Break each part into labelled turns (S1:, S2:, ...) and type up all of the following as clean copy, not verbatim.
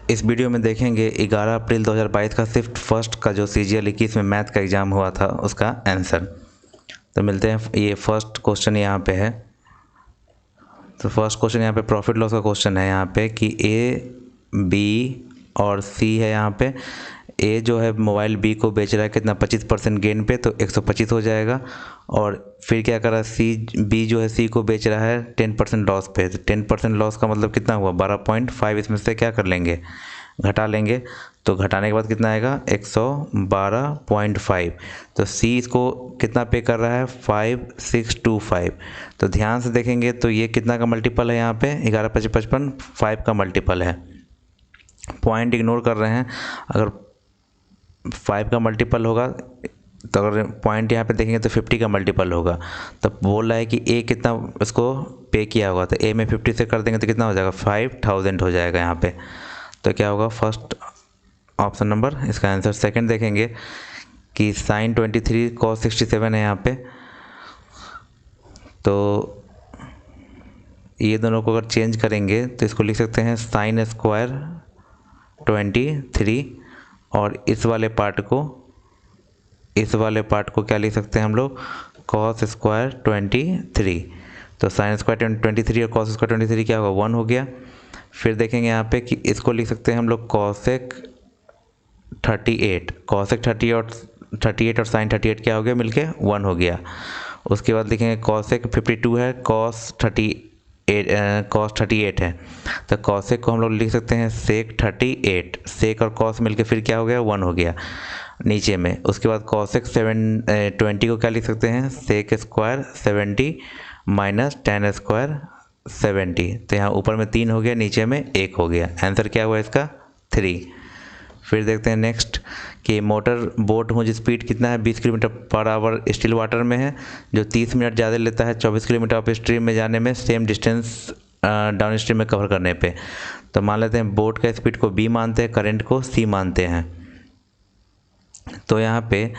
S1: इस वीडियो में देखेंगे 11 अप्रैल 2022 का शिफ्ट फर्स्ट का जो CGL 21 में मैथ का एग्ज़ाम हुआ था उसका आंसर। तो मिलते हैं, ये फर्स्ट क्वेश्चन यहाँ पे है। तो फर्स्ट क्वेश्चन यहाँ पे प्रॉफिट लॉस का क्वेश्चन है यहाँ पे कि A, B और C है। यहाँ पे A जो है मोबाइल B को बेच रहा है कितना 25% गेन पे, तो 125 हो जाएगा। और फिर क्या कर रहा है B जो है C को बेच रहा है 10% लॉस पे, तो 10% लॉस का मतलब कितना हुआ 12.5। इसमें से क्या कर लेंगे, घटा लेंगे। तो घटाने के बाद कितना आएगा 112.5। तो C इसको कितना पे कर रहा है 5625। तो ध्यान से देखेंगे तो ये कितना का मल्टीपल है, यहाँ पे 11 5 55 5 का मल्टीपल है। पॉइंट इग्नोर कर रहे हैं, अगर 5 का मल्टीपल होगा तो अगर पॉइंट यहाँ पे देखेंगे तो 50 का मल्टीपल होगा। तो बोल रहा है कि A कितना उसको पे किया होगा, तो A में 50 से कर देंगे तो कितना हो जाएगा 5000 हो जाएगा यहाँ पे। तो क्या होगा फर्स्ट ऑप्शन नंबर इसका आंसर। सेकंड देखेंगे कि साइन 23 कॉस 67 है यहाँ पे। तो ये दोनों को अगर चेंज करेंगे तो इसको लिख सकते हैं साइन स्क्वायर 23 और इस वाले पार्ट को क्या लिख सकते हैं हम लोग कॉस स्क्वायर 23। तो साइन स्क्वायर 23 और कॉस स्क्वायर 23 क्या होगा 1 हो गया। फिर देखेंगे यहाँ पे कि इसको लिख सकते हैं हम लोग कॉसेक 38 और साइन 38 क्या हो गया मिलके 1 हो गया। उसके बाद लिखेंगे कॉसेक 52 है, कॉस 38 है, तो कॉसेक को हम लोग लिख सकते हैं सेक 38। सेक और कॉस मिलके फिर क्या हो गया 1 हो गया नीचे में। उसके बाद कॉसेक 20 को क्या लिख सकते हैं sec square 70 minus ten square 70। तो यहाँ ऊपर में 3 हो गया, नीचे में 1 हो गया। आंसर क्या हुआ इसका 3। फिर देखते हैं नेक्स्ट कि मोटर बोट मुझे स्पीड कितना है 20 kilometre per hour still water में है, जो 30 मिनट ज़्यादा लेता है 24 किलोमीटर अप स्ट्रीम में जाने में, सेम डिस्टेंस डाउन स्ट्रीम में कवर करने पे। तो मान लेते हैं बोट का स्पीड को B मानते हैं, करंट को C मानते हैं। तो यहाँ पे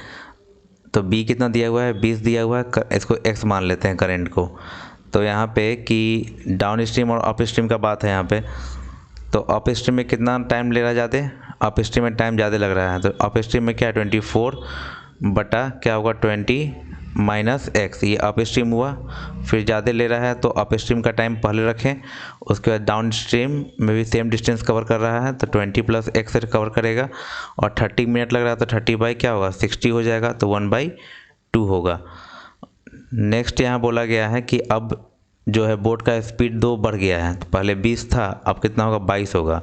S1: तो B कितना दिया हुआ है 20 दिया हुआ है, इसको X मान लेते हैं करंट को। तो यहाँ पे कि डाउन स्ट्रीम और अप स्ट्रीम का बात है यहाँ पे, तो अप स्ट्रीम में कितना टाइम ले रहा है ज़्यादा, अप स्ट्रीम में टाइम ज़्यादा लग रहा है। तो अप स्ट्रीम में क्या है 24 बटा क्या होगा 20 माइनस एक्स, ये अप स्ट्रीम हुआ। फिर ज़्यादा ले रहा है तो अप स्ट्रीम का टाइम पहले रखें। उसके बाद डाउन स्ट्रीम में भी सेम डिस्टेंस कवर कर रहा है, तो 20 प्लस एक्स से कवर करेगा। और 30 मिनट लग रहा है तो 30 बाई क्या होगा 60 हो जाएगा, तो 1/2 होगा। नेक्स्ट यहाँ बोला गया है कि अब जो है बोट का स्पीड 2 बढ़ गया है, तो पहले 20 था अब कितना होगा 22 होगा।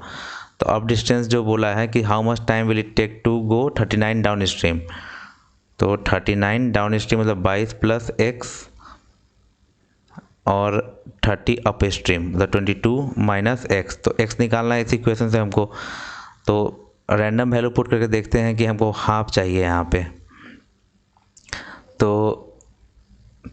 S1: तो अब डिस्टेंस जो बोला है कि how much time will it take to go 39 down stream, तो 39 डाउन स्ट्रीम मतलब 22 प्लस एक्स और 30 अप स्ट्रीम मतलब 22 माइनस एक्स। तो एक्स निकालना है इस इक्वेशन से हमको। तो रैंडम वैल्यू पुट करके देखते हैं कि हमको हाफ चाहिए यहाँ पे। तो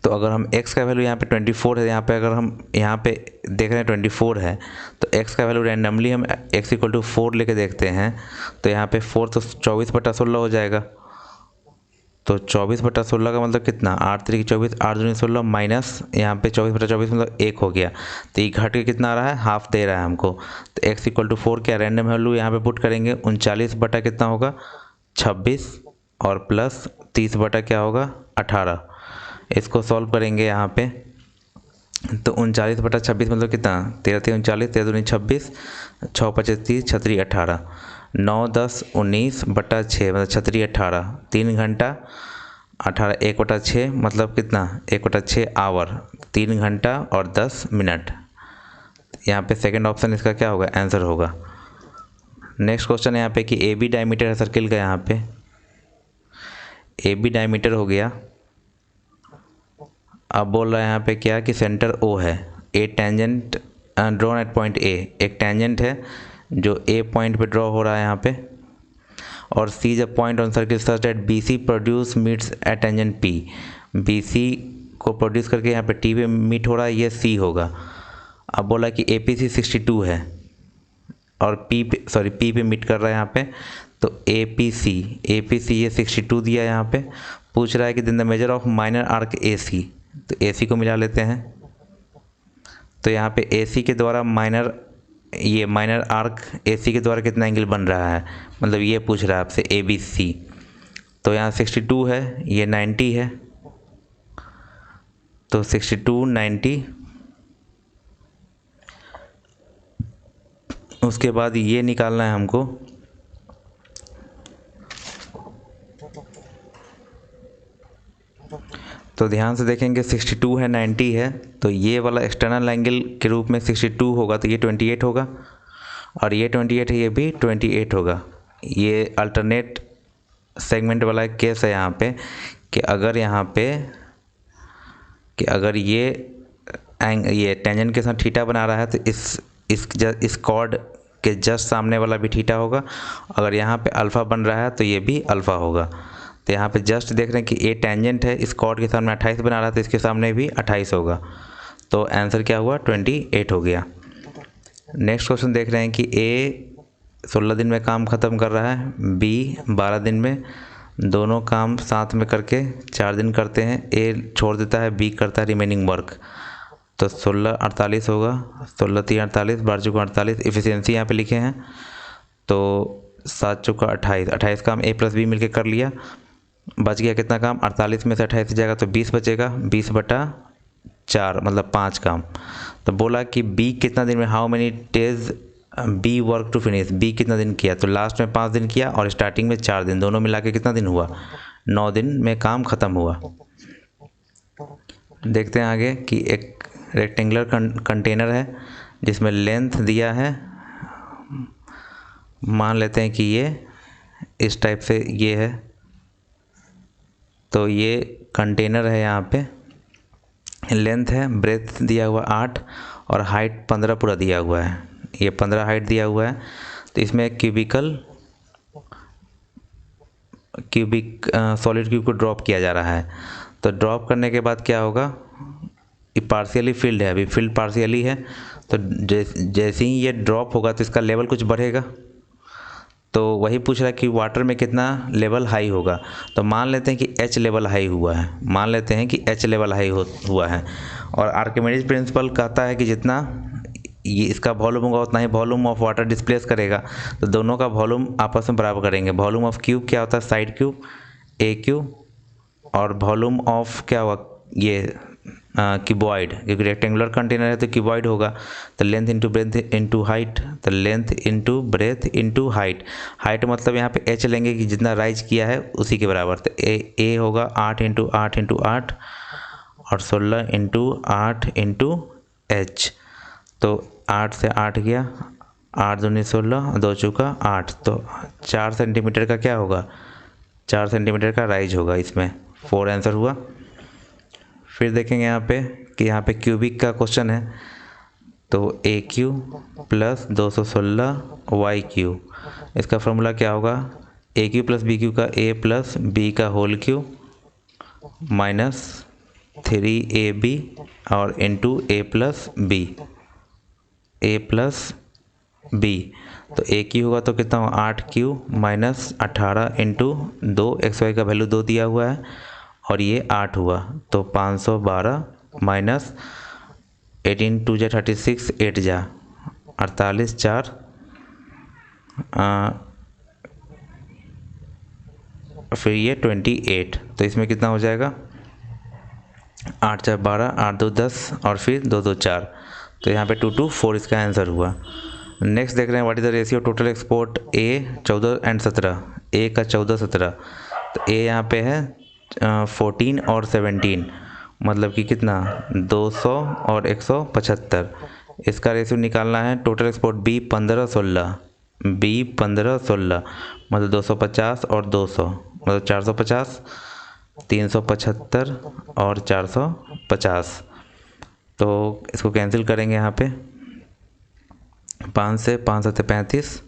S1: अगर हम x का वैल्यू यहाँ पे 24 है, यहाँ पे अगर हम यहाँ पे देख रहे हैं 24 है, तो x का वैल्यू रैंडमली हम x = 4 लेके देखते हैं। तो यहाँ पे 4 तो 24/16 हो जाएगा। तो 24/16 का मतलब कितना 8 3 24 8 दूनी 16 माइनस यहाँ पे 24/24 मतलब 1 हो गया। तो ये घट के कितना आ रहा है हाफ दे रहा है हमको। तो x = 4 क्या रैंडम वैल्यू यहाँ पे पुट करेंगे 39 बटा कितना होगा 26 और प्लस 30 बटा क्या होगा 18। इसको सॉल्व करेंगे यहाँ पे तो 39/26 मतलब कितना 13 3 39 13 दूनी 26 6 5 30 छतरी 18 9 10 19 बटा 6 मतलब छतरी 18 3 घंटा 18 1/6 मतलब कितना 1/6 आवर 3 घंटा और 10 मिनट। यहाँ पे सेकंड ऑप्शन इसका क्या होगा आंसर होगा। नेक्स्ट क्वेश्चन है यहाँ पे कि AB डायमीटर है सर्किल का। यहाँ पे AB डायमीटर हो गया। अब बोल रहा है यहाँ पे क्या कि सेंटर O है, a tangent drawn at point A, एक टेंजेंट है जो A पॉइंट पे ड्रॉ हो रहा है यहाँ पे। और C is a point on circle such that BC produce meets eight tangent P, BC को प्रोड्यूस करके यहाँ पे T पे मीट हो रहा है, ये C होगा। अब बोला कि APC 62 है और P पे मीट कर रहा है यहाँ पे, तो APC ये 62 दिया यहाँ पे। पूछ रहा है कि दिन the measure of minor arc AC, तो AC को मिला लेते हैं। तो यहाँ पे AC के द्वारा माइनर ये माइनर आर्क AC के द्वारा कितना एंगल बन रहा है, मतलब ये पूछ रहा है आपसे ABC। तो यहाँ 62 है, ये 90 है, तो 62 90। उसके बाद ये निकालना है हमको, तो ध्यान से देखेंगे 62 है 90 है, तो ये वाला एक्सटर्नल एंगल के रूप में 62 होगा तो ये 28 होगा, और ये 28 है ये भी 28 होगा। ये अल्टरनेट सेगमेंट वाला केस है यहाँ पे कि अगर यहाँ पे कि अगर ये टेंजेंट के साथ थीटा बना रहा है तो इस कॉर्ड के जस्ट सामने वाला भी थीटा होगा, अगर यहाँ पे अल्फ़ा बन रहा है तो ये भी अल्फ़ा होगा। तो यहाँ पे जस्ट देख रहे हैं कि ए टेंजेंट है, इस कॉर्ड के सामने 28 बना रहा है तो इसके सामने भी 28 होगा, तो आंसर क्या हुआ 28 हो गया। नेक्स्ट क्वेश्चन देख रहे हैं कि ए 16 दिन में काम ख़त्म कर रहा है, बी 12 दिन में, दोनों काम साथ में करके 4 दिन करते हैं, ए छोड़ देता है, बी करता है रिमेनिंग वर्क। तो 16 48 होगा, 16 3 48, 12 चौका 48, इफ़िशियंसी यहाँ पे लिखे हैं, तो 7 चौका 28, 28 काम ए प्लस बी मिलके कर लिया, बच गया कितना काम, 48 में से 28 जाएगा तो 20 बचेगा, 20/4 मतलब 5 काम। तो बोला कि बी कितना दिन में, how many days B work to finish, B कितना दिन किया, तो लास्ट में 5 दिन किया और स्टार्टिंग में 4 दिन, दोनों मिला के कितना दिन हुआ, 9 दिन में काम ख़त्म हुआ। देखते हैं आगे कि एक रेक्टेंगुलर कंटेनर है जिसमें लेंथ दिया है, मान लेते हैं कि ये इस टाइप से ये है, तो ये कंटेनर है, यहाँ पे लेंथ है, ब्रेथ दिया हुआ 8 और हाइट 15 पूरा दिया हुआ है, ये 15 हाइट दिया हुआ है। तो इसमें एक सॉलिड क्यूब को ड्रॉप किया जा रहा है, तो ड्रॉप करने के बाद क्या होगा, ये पार्शियली फिल्ड है, अभी फिल्ड पार्शियली है, तो जैसे ही ये ड्रॉप होगा तो इसका लेवल कुछ बढ़ेगा, तो वही पूछ रहा है कि वाटर में कितना लेवल हाई होगा। तो मान लेते हैं कि H लेवल हाई हुआ है, मान लेते हैं कि H लेवल हाई हुआ है, और आर्किमिडीज प्रिंसिपल कहता है कि जितना ये इसका वॉल्यूम होगा उतना ही वॉल्यूम ऑफ वाटर डिस्प्लेस करेगा, तो दोनों का वॉल्यूम आपस में बराबर करेंगे। वॉल्यूम ऑफ क्यूब क्या होता है, साइड क्यूब ए क्यूब, और वॉल्यूम ऑफ क्या हुआ ये क्यूबॉइड, क्योंकि रेक्टेंगुलर कंटेनर है तो क्यूबॉइड होगा, तो length into breadth into height, तो length into breadth into height, height मतलब यहाँ पे H लेंगे कि जितना राइज किया है उसी के बराबर, तो ए होगा 8 इंटू 8 इंटू 8 और 16 इंटू 8 इंटू H, तो 8 से 8 गया, 8 दूनी 16, 2 चौका 8, तो 4 सेंटीमीटर का क्या होगा, 4 सेंटीमीटर का राइज होगा, इसमें 4 आंसर हुआ। फिर देखेंगे यहाँ पे कि यहाँ पे क्यूबिक का क्वेश्चन है, तो ए क्यू प्लस 216 वाई क्यू, इसका फॉर्मूला क्या होगा, ए क्यू प्लस बी क्यू का ए प्लस बी का होल क्यू माइनस 3ab और इंटू ए प्लस बी, तो ए क्यू होगा तो कितना होगा 8q minus 18 into 2, x y का वैल्यू 2 दिया हुआ है और ये 8 हुआ, तो 512 माइनस 18 2 जा 36, 8 जा 48, 4 फिर ये 28, तो इसमें कितना हो जाएगा 8 4 12, 8 2 10 और फिर 2 2 4, तो यहाँ पे 2 2 4 इसका आंसर हुआ। नेक्स्ट देख रहे हैं what is the ratio total export A 14 and 17, ए का 14 17, तो ए यहाँ पे है 14 और 17, मतलब कि कितना 200 और 175, इसका रेशियो निकालना है। टोटल एक्सपोर्ट बी 15 16, मतलब 250 और 200 मतलब 450, 375 और 450, तो इसको कैंसिल करेंगे यहाँ पे, 5 से 5 7 35,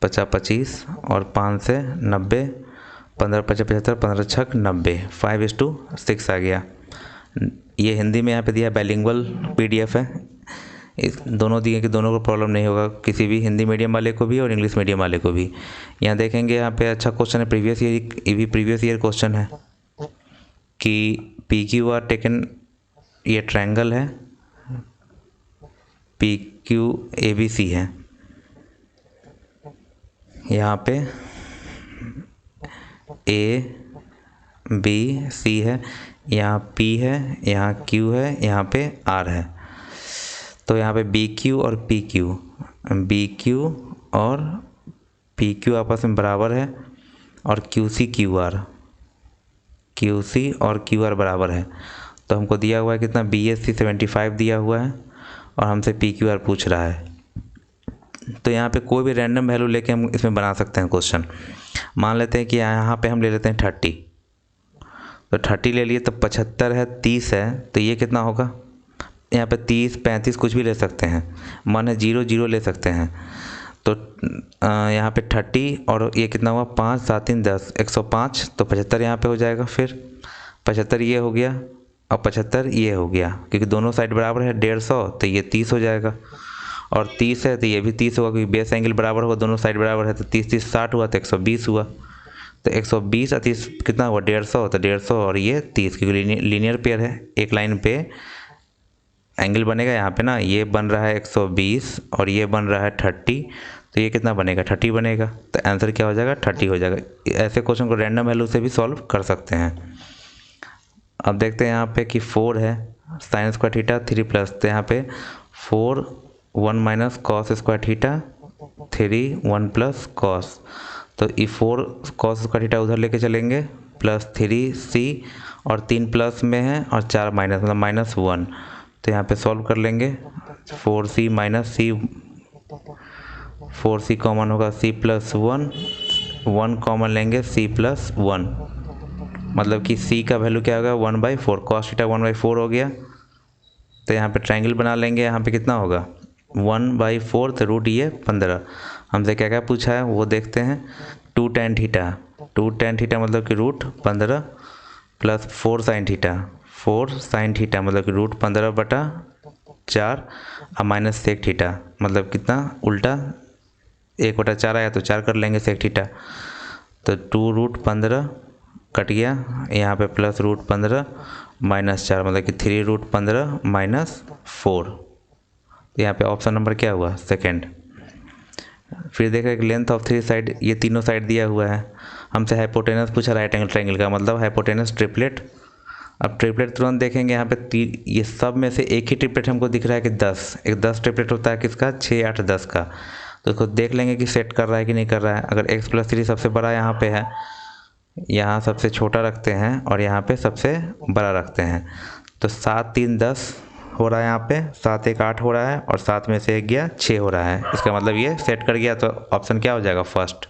S1: 50 25 और 5 से 90, 15 5 75, 15 6 90, 5:6 आ गया। ये हिंदी में यहाँ पे दिया बाइलिंगुअल PDF है, इस दोनों दिए कि दोनों को प्रॉब्लम नहीं होगा, किसी भी हिंदी मीडियम वाले को भी और इंग्लिश मीडियम वाले को भी। यहाँ देखेंगे यहाँ पे अच्छा क्वेश्चन है, प्रीवियस ईयर क्वेश्चन है कि PQ टेकन, ये ट्रायंगल है, P Q A B C है, यहाँ पे ए बी सी है, यहाँ पी है, यहाँ क्यू है, यहाँ पे आर है। तो यहाँ पे बी क्यू और पी क्यू आपस में बराबर है और क्यू सी और क्यू आर बराबर है। तो हमको दिया हुआ है कितना, बी एस सी 75 दिया हुआ है और हमसे पी क्यू आर पूछ रहा है। तो यहाँ पे कोई भी रैंडम वैल्यू लेके हम इसमें बना सकते हैं क्वेश्चन। मान लेते हैं कि यहाँ पे हम ले लेते हैं 30, तो 30 ले लिए, तो 75 है, 30 है, तो ये कितना होगा, यहाँ पे 30 35 कुछ भी ले सकते हैं, मान 0 0 ले सकते हैं। तो यहाँ पे 30 और ये कितना हुआ, 5 7 3 10 105, तो 75 यहाँ पे हो जाएगा। फिर 75 ये हो गया और 75 ये हो गया, क्योंकि दोनों साइड बराबर है 150, तो ये 30 हो जाएगा। और 30 है तो ये भी 30 होगा, क्योंकि बेस एंगल बराबर होगा, दोनों साइड बराबर है, तो 30 30 60 हुआ, तो 120 हुआ। तो 120 और 30 कितना हुआ, 150, तो 150 और ये 30, क्योंकि लीनियर पेयर है, एक लाइन पे एंगल बनेगा यहाँ पे ना, ये बन रहा है 120 और ये बन रहा है 30, तो ये कितना बनेगा, 30 बनेगा। तो आंसर क्या हो जाएगा, 30 हो जाएगा। ऐसे क्वेश्चन को रैंडम वैल्यू से भी सॉल्व कर सकते हैं। अब देखते हैं यहाँ पे कि 4 है, साइन स्क्वायर थीटा 3 प्लस, तो यहाँ पे 4 1 minus cos square theta 3 1 plus cos, तो ये 4 कॉस स्क्वायर थीटा उधर लेके चलेंगे, प्लस 3 सी और 3 प्लस में है और 4 माइनस, मतलब -1। तो यहाँ पे सॉल्व कर लेंगे, 4c माइनस सी, 4c कॉमन होगा, c प्लस 1 कॉमन लेंगे, c प्लस 1, मतलब कि c का वैल्यू क्या होगा, 1/4, कॉस थीटा 1/4 हो गया। तो यहाँ पे ट्रायंगल बना लेंगे, यहाँ पे कितना होगा 1/4, तो रूट ये 15। हमसे क्या क्या पूछा है वो देखते हैं। 2 tan थीटा मतलब कि रूट 15 प्लस 4 sin थीटा मतलब कि रूट 15/4 और माइनस सेक थीटा मतलब कितना, उल्टा 1/4 आया तो 4 कर लेंगे सेक थीटा, तो 2 रूट 15 कट गया, यहाँ पे प्लस रूट 15 माइनस 4 मतलब कि 3 रूट 15 माइनस 4। तो यहाँ पे ऑप्शन नंबर क्या हुआ, सेकंड। फिर देखा कि लेंथ ऑफ 3 साइड, ये तीनों साइड दिया हुआ है, हमसे हाइपोटेनस पूछा राइट एंगल ट्रायंगल का, मतलब हाइपोटेनस ट्रिपलेट। अब ट्रिपलेट तुरंत देखेंगे यहाँ पे ये सब में से एक ही ट्रिपलेट हमको दिख रहा है कि 10, एक 10 ट्रिपलेट होता है किसका, 6 8 10 का। तो उसको देख लेंगे कि सेट कर रहा है कि नहीं कर रहा है। अगर x + 3 सबसे बड़ा यहाँ पे है, यहाँ सबसे छोटा रखते हैं और यहाँ पे सबसे बड़ा रखते हैं, तो 7 3 10 हो रहा है, यहाँ पे 7 1 8 हो रहा है और 7 में से 1 गया 6 हो रहा है, इसका मतलब ये सेट कर गया। तो ऑप्शन क्या हो जाएगा, फर्स्ट।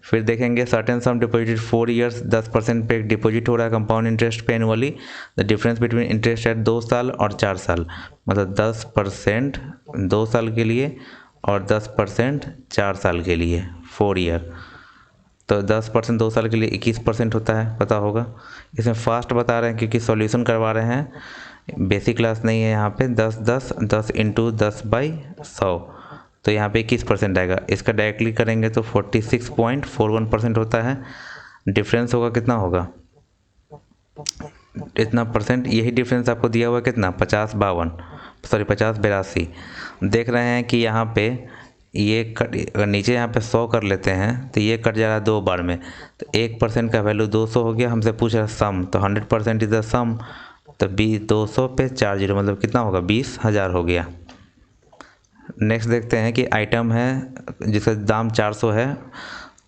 S1: फिर देखेंगे सर्टेन सम डिपॉजिटेड 4 ईयर्स, 10% पे डिपॉजिट हो रहा है कंपाउंड इंटरेस्ट पे annually, the difference between interest eight 2 साल और 4 साल, मतलब 10% 2 साल के लिए और 10% 4 साल के लिए, 4 ईयर। तो 10% 2 साल के लिए 21% होता है, पता होगा। इसमें फास्ट बता रहे हैं क्योंकि सॉल्यूशन करवा रहे हैं, बेसिक क्लास नहीं है। यहाँ पे 10 10 10 इंटू 10/100, तो यहाँ पे 21% आएगा। इसका डायरेक्टली करेंगे तो 46.41% होता है। डिफरेंस होगा कितना होगा, इतना परसेंट, यही डिफरेंस आपको दिया हुआ है कितना, 50 82 देख रहे हैं कि यहाँ पे ये कट, अगर नीचे यहाँ पे 100 कर लेते हैं तो ये कट जा रहा है 2 बार में, तो 1% का वैल्यू 200 हो गया। हमसे पूछ रहा है सम, तो 100% इज द सम, तो 200 पे 4 0 मतलब कितना होगा, 20,000 हो गया। नेक्स्ट देखते हैं कि आइटम है जिसका दाम 400 है,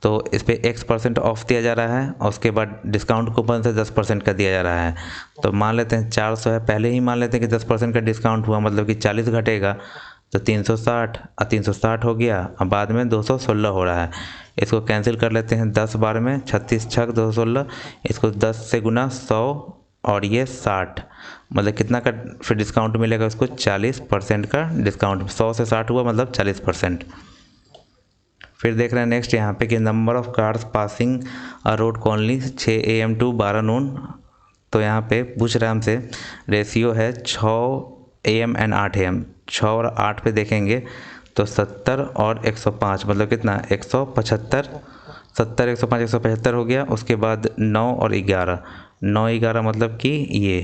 S1: तो इस पर x% ऑफ दिया जा रहा है और उसके बाद डिस्काउंट कूपन से 10% का दिया जा रहा है। तो मान लेते हैं 400 है, पहले ही मान लेते हैं कि 10% का डिस्काउंट हुआ, मतलब कि 40 घटेगा, तो 360 और 360 हो गया और बाद में 216 हो रहा है। इसको कैंसिल कर लेते हैं 10 बार में, 36 छक 216, इसको 10 से गुना 100 और ये 60, मतलब कितना का फिर डिस्काउंट मिलेगा उसको, 40% का डिस्काउंट। 100 से 60 हुआ मतलब 40%। फिर देख रहे हैं नेक्स्ट यहाँ पे कि number of cars passing a road colony 6 AM to 12 noon। तो यहाँ पे पूछ रहा है हमसे, रेशियो है 6 AM and 8 AM, 6 और 8 पे देखेंगे तो 70 और 105 मतलब कितना, 175, 70 105 175 हो गया। उसके बाद 9 और 11, 9 11 मतलब कि ये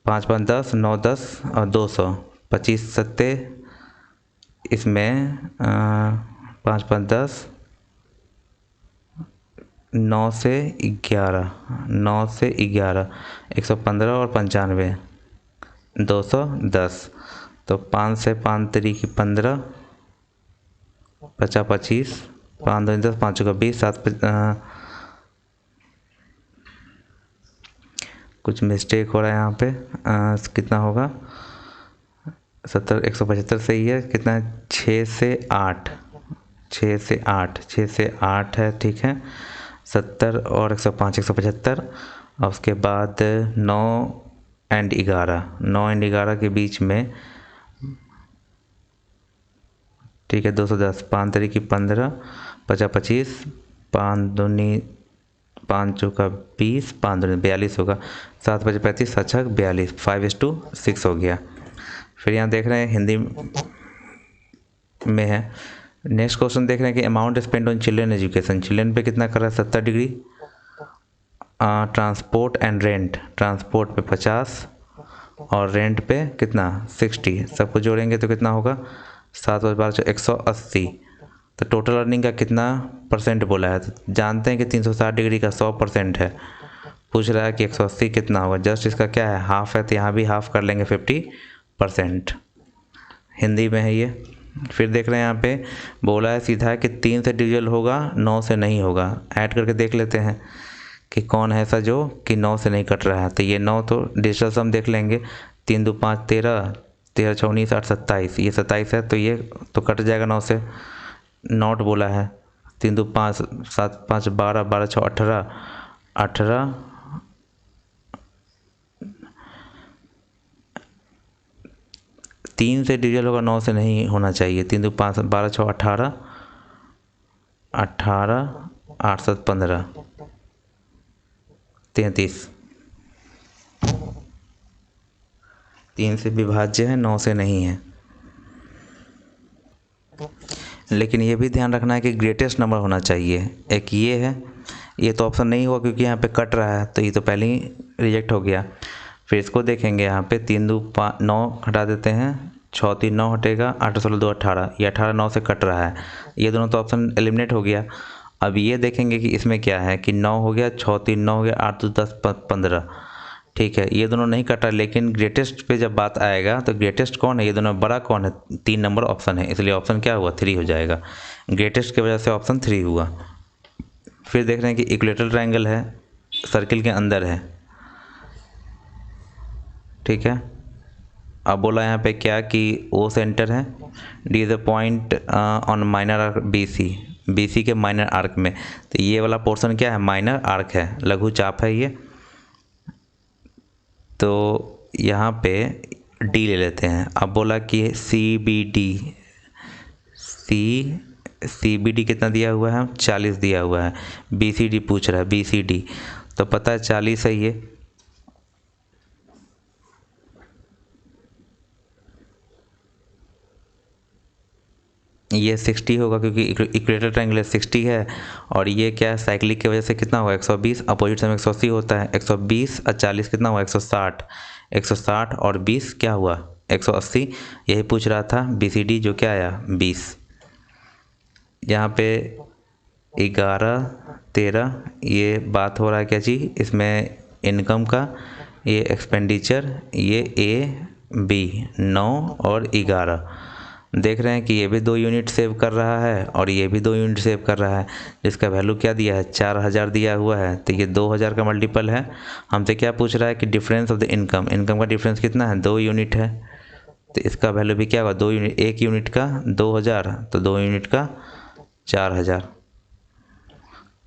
S1: 5 5 10 9 10 और 200, 25 सत्ते, इसमें 5 5 10, 9 से 11, 9 से 11, 115 और 95, 210। तो 5 से 5 तरीके 15, 50 25, 5 2 10, 5 का 20, 7 कुछ मिस्टेक हो रहा है यहाँ पे। कितना होगा 70, 175 सही है। कितना है 6 से 8, 6 से 8, 6 से 8 है, ठीक है। 70 और 105, 175, और उसके बाद 9 एंड 11, 9 एंड 11 के बीच में, ठीक है 210, 5 तरीके 15, 50 25, 5 दूनी 5 चौका 20, 5 दूनी 42 होगा, 7 5 35, 7 6 42, 5:6 हो गया। फिर यहाँ देख रहे हैं हिंदी में है। नेक्स्ट क्वेश्चन देख रहे हैं कि amount spend on children education, children पे कितना कर रहा है 70 degree, transport and rent, transport पे 50 और रेंट पे कितना 60, सबको जोड़ेंगे तो कितना होगा 7 और 12 180। तो टोटल अर्निंग का कितना परसेंट बोला है, तो जानते हैं कि 360 डिग्री का 100% है। पूछ रहा है कि 180 कितना होगा, जस्ट इसका क्या है हाफ है, तो यहाँ भी हाफ कर लेंगे 50%। हिंदी में है ये। फिर देख रहे हैं यहाँ पे बोला है सीधा है कि 3 से डिविजल होगा 9 से नहीं होगा। ऐड करके देख लेते हैं कि कौन है ऐसा जो कि 9 से नहीं कट रहा है। तो ये 9 तो डिजिटल सम देख लेंगे, 3 2 5 13, 13 6 19 8 27, ये 27 है, तो ये तो कट जाएगा 9 से। नॉट बोला है 3 2 5 7 5 12, 12 6 18, 18, 3 से डिविजल होगा 9 से नहीं होना चाहिए। 3 2 5 12 6 18, 18 8 7 15, 33, 3 से विभाज्य है 9 से नहीं है। लेकिन ये भी ध्यान रखना है कि ग्रेटेस्ट नंबर होना चाहिए। एक ये है, ये तो ऑप्शन नहीं हुआ क्योंकि यहाँ पे कट रहा है, तो ये तो पहले ही रिजेक्ट हो गया। फिर इसको देखेंगे यहाँ पे 3 2 5 9 हटा देते हैं, 6 3 9 हटेगा, 8 16 2 18, ये 18 9 से कट रहा है, ये दोनों तो ऑप्शन एलिमिनेट हो गया। अब ये देखेंगे कि इसमें क्या है कि 9 हो गया, 6 3 9 हो गया, 8 2 10 15, ठीक है ये दोनों नहीं कटा। लेकिन ग्रेटेस्ट पे जब बात आएगा तो ग्रेटेस्ट कौन है, ये दोनों बड़ा कौन है, 3 नंबर ऑप्शन है, इसलिए ऑप्शन क्या हुआ 3 हो जाएगा। ग्रेटेस्ट की वजह से ऑप्शन 3 हुआ। फिर देख रहे हैं कि इक्वेटोरियल ट्रायंगल है, सर्किल के अंदर है, ठीक है। अब बोला यहाँ पे क्या कि ओ सेंटर है, D is a point on minor arc B C के माइनर आर्क में। तो ये वाला पोर्शन क्या है माइनर आर्क है, लघु चाप है ये। तो यहाँ पे डी ले लेते हैं। अब बोला कि सी बी डी कितना दिया हुआ है 40 दिया हुआ है, बी सी डी पूछ रहा है बी सी डी, तो पता है 40 है ये 60 होगा क्योंकि इक्वेटर ट्रायंगल 60 है। और ये क्या है साइक्लिक की वजह से कितना होगा 120, अपोजिट समय 180 होता है, 120 और 40 कितना हुआ 160, 160 और 20 क्या हुआ 180। यही पूछ रहा था BCD जो क्या आया 20। यहाँ पे 11 13 ये बात हो रहा है क्या चीज़, इसमें इनकम का, ये एक्सपेंडिचर, ये A B 9 और 11। देख रहे हैं कि ये भी 2 यूनिट सेव कर रहा है और ये भी 2 यूनिट सेव कर रहा है, जिसका वैल्यू क्या दिया है 4000 दिया हुआ है। तो ये 2000 का मल्टीपल है। हमसे क्या पूछ रहा है कि difference of the income, income का डिफरेंस कितना है 2 यूनिट है, तो इसका वैल्यू भी क्या होगा 2 यूनिट, 1 यूनिट का 2000 तो 2 यूनिट का 4000।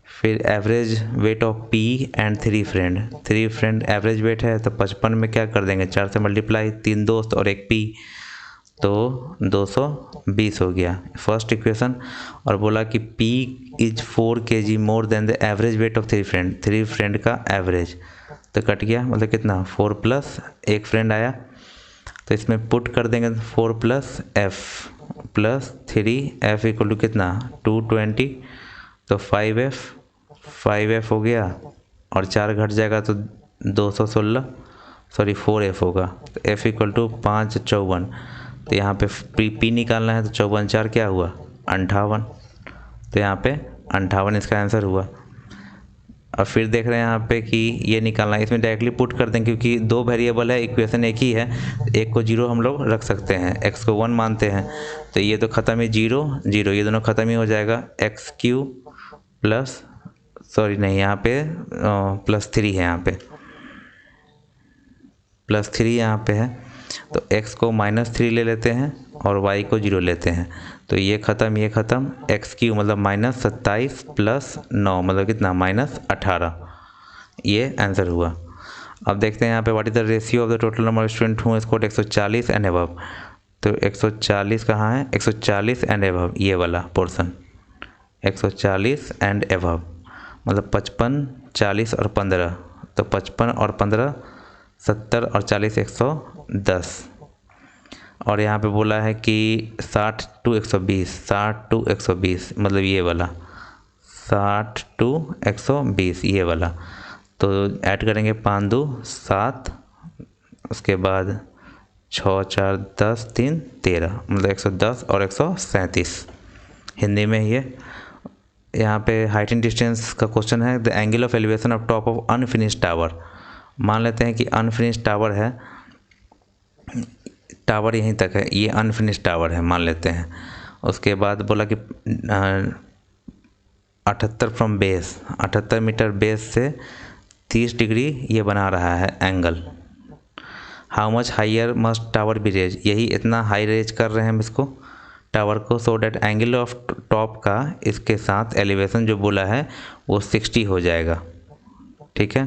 S1: फिर average weight of P and 3 friend average weight है, तो 55 में क्या कर देंगे 4 से मल्टीप्लाई, 3 दोस्त और 1 P, तो 220 हो गया फर्स्ट इक्वेशन। और बोला कि P is 4 kg more than the average weight of 3 friend का एवरेज, तो कट गया मतलब कितना 4 प्लस 1 फ्रेंड आया, तो इसमें पुट कर देंगे 4 plus F plus 3F equal to कितना 220, तो 5F हो गया और 4 घट जाएगा तो 216, सॉरी 4f होगा, तो f इक्वल टू 5 54, तो यहाँ पे p निकालना है, तो 54 4 क्या हुआ 58, तो यहाँ पे 58 इसका आंसर हुआ। अब फिर देख रहे हैं यहाँ पे कि ये निकालना है, इसमें डायरेक्टली पुट कर दें क्योंकि दो वेरिएबल है, इक्वेशन एक ही है, एक को 0 हम लोग रख सकते हैं, x को 1 मानते हैं, तो ये तो ख़त्म ही 0 0, ये दोनों ख़त्म ही हो जाएगा। एक्स क्यू प्लस सॉरी नहीं यहाँ पे +3 है, यहाँ पे +3 यहाँ पे है, तो x को -3 ले लेते हैं और y को 0 लेते हैं, तो ये ख़त्म ये ख़त्म, एक्स क्यू मतलब -27 + 9 मतलब कितना -18, ये आंसर हुआ। अब देखते हैं यहाँ पे what is the ratio of the total number of student who scored 140 and above, तो 140 कहाँ है, 140 एंड अबव, ये वाला पोर्सन 140 एंड अबव मतलब 55 40 और 15, तो 55 और 15 70 और 40 110, और यहाँ पे बोला है कि 60 to 120 60 to 120 मतलब ये वाला 60 to 120 ये वाला, तो ऐड करेंगे 5 2 7, उसके बाद 6 4 10 3 13 मतलब 110 और 137 हिंदी में ये। यहाँ पे हाइट एंड डिस्टेंस का क्वेश्चन है, the angle of elevation of top of unfinished tower, मान लेते हैं कि अनफिनिश्ड टावर है, टावर यहीं तक है, ये अनफिनिश्ड टावर है मान लेते हैं। उसके बाद बोला कि 78 फ्रॉम बेस, 78 मीटर बेस से 30 डिग्री ये बना रहा है angle, how much higher must tower be raise, यही इतना हाई रेज कर रहे हैं हम इसको टावर को, so that angle of top का इसके साथ एलिवेशन जो बोला है वो 60 हो जाएगा। ठीक है,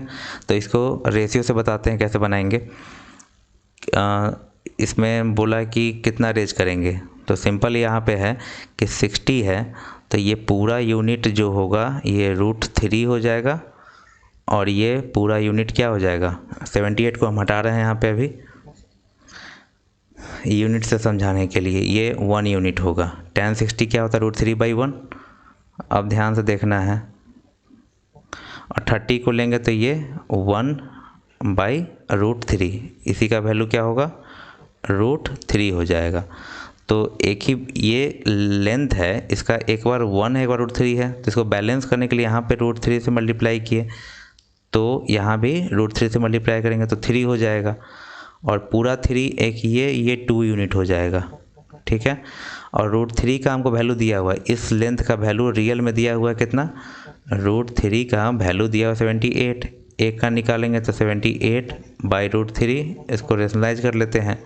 S1: तो इसको रेशियो से बताते हैं कैसे बनाएंगे। इसमें बोला कि कितना रेज करेंगे, तो सिंपल यहाँ पे है कि 60 है, तो ये पूरा यूनिट जो होगा ये √3 हो जाएगा, और ये पूरा यूनिट क्या हो जाएगा, 78 को हम हटा रहे हैं यहाँ पे अभी यूनिट से समझाने के लिए, ये 1 यूनिट होगा। tan 60 क्या होता है √3/1, अब ध्यान से देखना है, और 30 को लेंगे तो ये 1/√3, इसी का वैल्यू क्या होगा √3 हो जाएगा। तो एक ही ये लेंथ है इसका, एक बार 1 है एक बार √3 है, तो इसको बैलेंस करने के लिए यहाँ पे √3 से मल्टीप्लाई किए, तो यहाँ भी √3 से मल्टीप्लाई करेंगे तो 3 हो जाएगा, और पूरा 3 एक ये 2 यूनिट हो जाएगा। ठीक है, और √3 का हमको वैल्यू दिया हुआ है, इस लेंथ का वैल्यू रियल में दिया हुआ है कितना, √3 का वैल्यू दिया हुआ 78, एक का निकालेंगे तो 78/√3, इसको रेशनलाइज कर लेते हैं,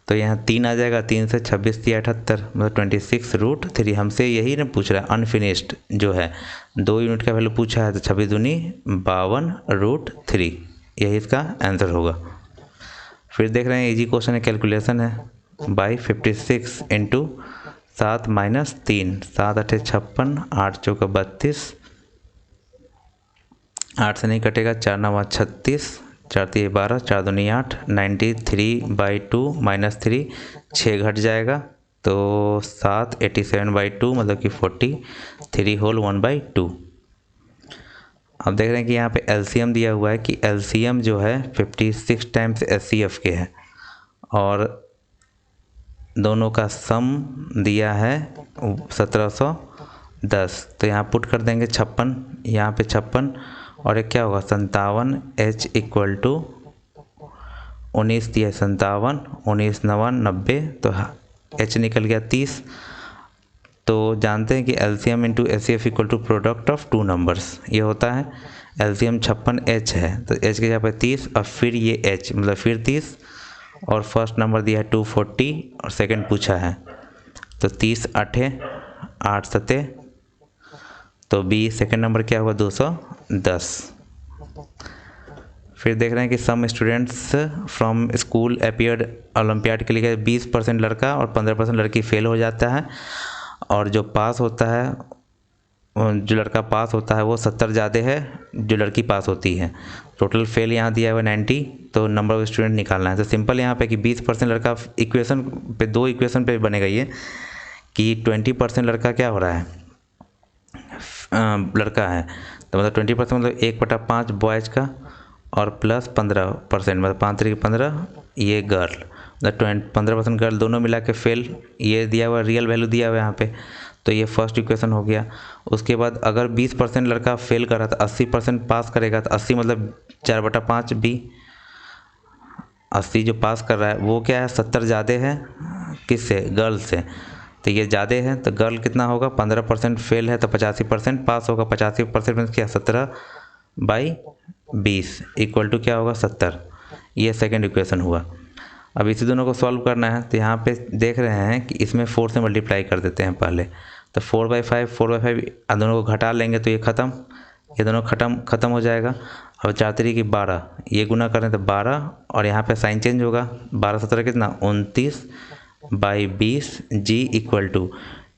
S1: तो यहाँ 3 आ जाएगा, 3 से 26 × 78 मतलब 26√3, हमसे यही ना पूछ रहा है अनफिनिश्ड जो है 2 यूनिट का वैल्यू पूछा है, तो 26 दूनी 52√3, यही इसका आंसर होगा। फिर देख रहे हैं इजी क्वेश्चन है, कैलकुलेशन है, बाई 56 × 7 - 3, 7 8 56, 8 4 32, 8 से नहीं कटेगा, 4 9 36, 4 3 12, 4 2 8, 93/2 - 3 6 घट जाएगा, तो 7 87/2 मतलब कि 43 होल 1/2। अब देख रहे हैं कि यहाँ पे एलसीएम दिया हुआ है कि एलसीएम जो है 56 टाइम्स एचसीएफ के है, और दोनों का सम दिया है 1710, तो यहाँ पुट कर देंगे 56, यहाँ पे 56 और एक क्या होगा 57, H इक्वल टू 19 दिया 57, 19 9 90, तो H निकल गया 30। तो जानते हैं कि LCM into HCF equal to product of 2 numbers, ये होता है एलसीएम 56 H है, तो H के जगह पे 30 और फिर ये H मतलब फिर 30, और फर्स्ट नंबर दिया है 240 और सेकंड पूछा है, तो 30 8 8 7, तो बी सेकंड नंबर क्या हुआ 210। फिर देख रहे हैं कि some students from school appeared Olympiad के लिए 20% लड़का और 15% लड़की फेल हो जाता है, और जो पास होता है, जो लड़का पास होता है वो 70 ज़्यादा है जो लड़की पास होती है, टोटल फेल यहाँ दिया हुआ 90, तो नंबर ऑफ स्टूडेंट निकालना है। तो सिंपल यहाँ पे कि 20% लड़का, इक्वेशन पे 2 इक्वेशन पे बनेगा ये कि 20% लड़का क्या हो रहा है लड़का है, तो मतलब 20% मतलब 1/5 बॉयज़ का और प्लस 15%, मतलब 5 3 15, ये गर्ल, मतलब 15% गर्ल, दोनों मिला के फेल, ये दिया हुआ रियल वैल्यू दिया हुआ है यहाँ पे। तो ये फर्स्ट इक्वेशन हो गया। उसके बाद अगर 20% लड़का फेल कर रहा था, 80% पास करेगा, तो 80 मतलब 4/5 बी। 80 जो पास कर रहा है वो क्या है, 70 ज़्यादा है किससे, गर्ल से, तो ये ज़्यादा है, तो गर्ल कितना होगा, 15% फेल है तो 85% पास होगा। 85% में क्या, 17/20 इक्वल टू क्या होगा, 70। ये सेकंड इक्वेशन हुआ। अब इसी दोनों को सॉल्व करना है, तो यहाँ पे देख रहे हैं कि इसमें 4 से मल्टीप्लाई कर देते हैं पहले, तो 4/5 दोनों को घटा लेंगे तो ये ख़त्म, ये दोनों ख़त्म हो जाएगा। अब 4 3 12, ये गुना करें तो 12, और यहाँ पे साइन चेंज होगा, 12 17 कितना, 29/20 जी इक्वल टू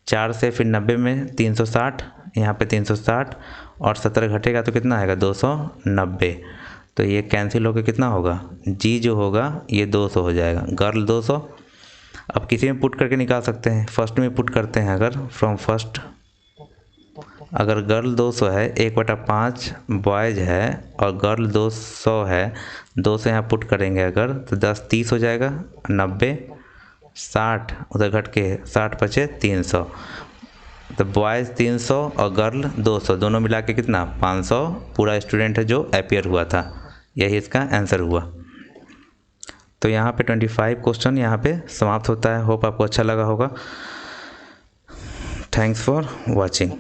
S1: 4 से फिर 90 में 360, यहाँ पे 360, और 70 घटेगा तो कितना आएगा, 290। तो ये कैंसिल होकर कितना होगा, जी जो होगा ये 200 हो जाएगा, गर्ल 200। अब किसी में पुट करके निकाल सकते हैं, फर्स्ट में पुट करते हैं, अगर फ्रॉम फर्स्ट, अगर गर्ल 200 है, 1/5 बॉयज़ है और गर्ल 200 है, 2 से यहाँ पुट करेंगे अगर, तो 10 30 हो जाएगा, 90 60, उधर घट के 60 बचे 300, तो बॉयज़ 300 और गर्ल 200, दोनों मिला के कितना, 500 पूरा स्टूडेंट है जो अपियर हुआ था। यही इसका आंसर हुआ। तो यहाँ पे 25 क्वेश्चन यहाँ पे समाप्त होता है। होप आपको अच्छा लगा होगा। Thanks for watching.